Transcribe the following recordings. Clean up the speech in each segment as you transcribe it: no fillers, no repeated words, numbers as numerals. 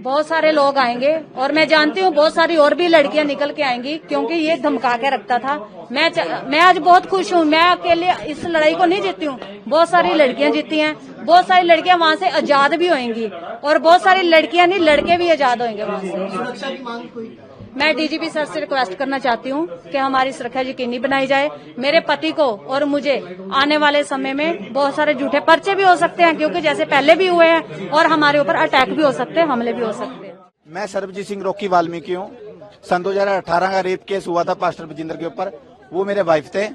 बहुत सारे लोग आएंगे और मैं जानती हूँ बहुत सारी और भी लड़कियां निकल के आएंगी, क्योंकि ये धमका के रखता था। मैं आज बहुत खुश हूँ। मैं अकेले इस लड़ाई को नहीं जीती हूँ, बहुत सारी लड़कियां जीती हैं। बहुत सारी लड़कियां वहाँ से आजाद भी होंगी और बहुत सारी लड़कियां नहीं, लड़के भी आजाद होंगे वहाँ से। सुरक्षा की मांग कोई? मैं डीजीपी सर से रिक्वेस्ट करना चाहती हूँ कि हमारी सुरक्षा यकीनी बनाई जाए। मेरे पति को और मुझे आने वाले समय में बहुत सारे झूठे पर्चे भी हो सकते हैं, क्योंकि जैसे पहले भी हुए हैं, और हमारे ऊपर अटैक भी हो सकते हैं, हमले भी हो सकते हैं। मैं सर्वजीत सिंह रॉकी वाल्मीकि हूँ। सन 2018 का रेप केस हुआ था पास्टर बजिंदर के ऊपर, वो मेरे वाइफ थे।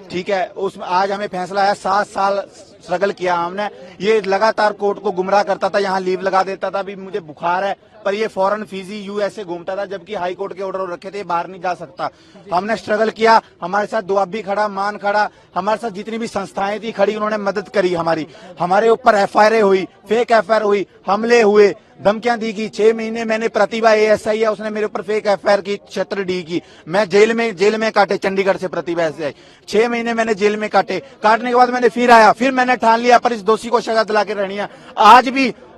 ठीक है, उसमें आज हमें फैसला आया। 7 साल स्ट्रगल किया हमने। ये लगातार कोर्ट को गुमराह करता था, यहाँ लीव लगा देता था, अभी मुझे बुखार है, पर ये फॉरेन फिजी यूएसए घूमता था, जबकि हाई कोर्ट के ऑर्डर रखे थे, बाहर नहीं जा सकता। हमने स्ट्रगल किया, हमारे साथ दुआबी खड़ा, मान खड़ा, हमारे साथ जितनी भी संस्थाएं थी खड़ी, उन्होंने मदद करी हमारी। हमारे ऊपर एफआईआर हुई, फेक एफआईआर हुई, हमले हुए, धमकियां दी गई। 6 महीने मैंने प्रतिभा एएसआई है, उसने मेरे ऊपर फेक एफआईआर की, क्षेत्र डी की। मैं जेल में काटे, चंडीगढ़ से प्रतिभा एएसआई 6 महीने मैंने जेल में काटे। काटने के बाद मैंने फिर आया, फिर मैंने ठान लिया पर इस दोषी को सजा दिला के रहनी है।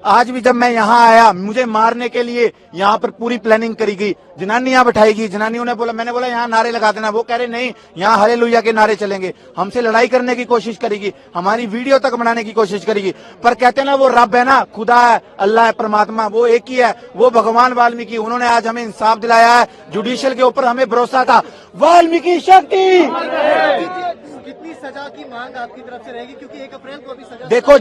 आज भी जब मैं यहाँ आया, मुझे मारने के लिए यहाँ पर पूरी प्लानिंग करी गई। जनानियां बैठाई गई, जनानियों ने बोला, मैंने बोला यहाँ नारे लगा देना, वो कह रहे नहीं, यहाँ हालेलुया के नारे चलेंगे। हमसे लड़ाई करने की कोशिश करेगी, हमारी वीडियो तक बनाने की कोशिश करेगी, पर कहते ना वो रब है ना, खुदा है, अल्लाह है, परमात्मा, वो एक ही है, वो भगवान वाल्मीकि। उन्होंने आज हमें इंसाफ दिलाया है। जुडिशियल के ऊपर हमें भरोसा था। वाल्मीकि शक्ति। कितनी सजा की मांग आपकी तरफ से रहेगी, क्योंकि 1 अप्रैल को अभी सजा? देखो,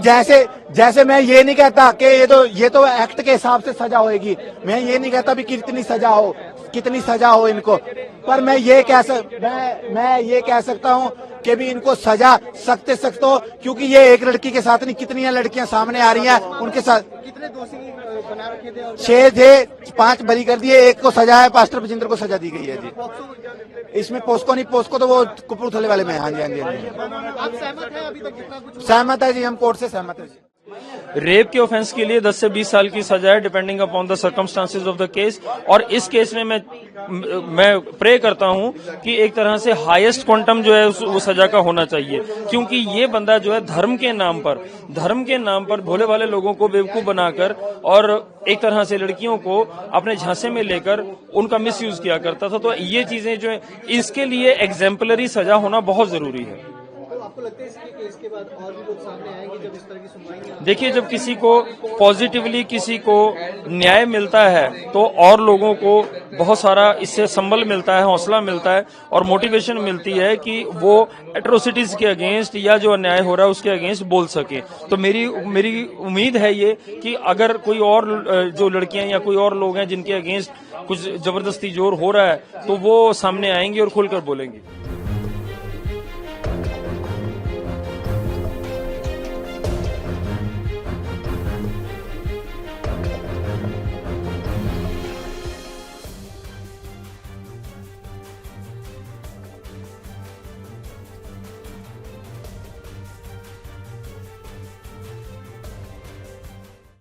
जैसे मैं ये नहीं कहता कि ये तो एक्ट के हिसाब से सजा होएगी। मैं ये नहीं कहता भी कितनी सजा हो इनको, पर मैं ये कह सकता हूँ कि भी इनको सजा सख्त से सख्त हो, क्योंकि ये एक लड़की के साथ नहीं, कितनी लड़कियां सामने आ रही हैं, उनके साथ। कितने दोषी बना रखे थे? 6 थे, 5 बरी कर दिए, 1 को सजा है, पास्टर बजिंदर को सजा दी गई है जी। इसमें पोस्को तो वो कपूरथले वाले में। हाँ जी। आप सहमत हैं अभी तक जितना कुछ? सहमत है जी, हम कोर्ट से सहमत है जी। रेप के ऑफेंस के लिए 10 से 20 साल की सजा है, depending upon the circumstances of the case. और इस केस में मैं प्रे करता हूं कि एक तरह से हाईएस्ट क्वांटम जो है वो सजा का होना चाहिए, क्योंकि ये बंदा जो है धर्म के नाम पर भोले भाले लोगों को बेवकूफ बनाकर और एक तरह से लड़कियों को अपने झांसे में लेकर उनका मिसयूज किया करता था। तो ये चीजें जो है, इसके लिए एग्जाम्पलरी सजा होना बहुत जरूरी है। आपको लगता है इसके केस के बाद और भी लोग सामने आएंगे जब इस तरह की सुनवाई नहीं होगी? देखिए, जब किसी को पॉजिटिवली किसी को न्याय मिलता है तो और लोगों को बहुत सारा इससे संबल मिलता है, हौसला मिलता है और मोटिवेशन मिलती है कि वो एट्रोसिटीज के अगेंस्ट या जो अन्याय हो रहा है उसके अगेंस्ट बोल सके। तो मेरी उम्मीद है ये कि अगर कोई और जो लड़कियां या कोई और लोग हैं जिनके अगेंस्ट कुछ जबरदस्ती जोर हो रहा है, तो वो सामने आएंगे और खुलकर बोलेंगे।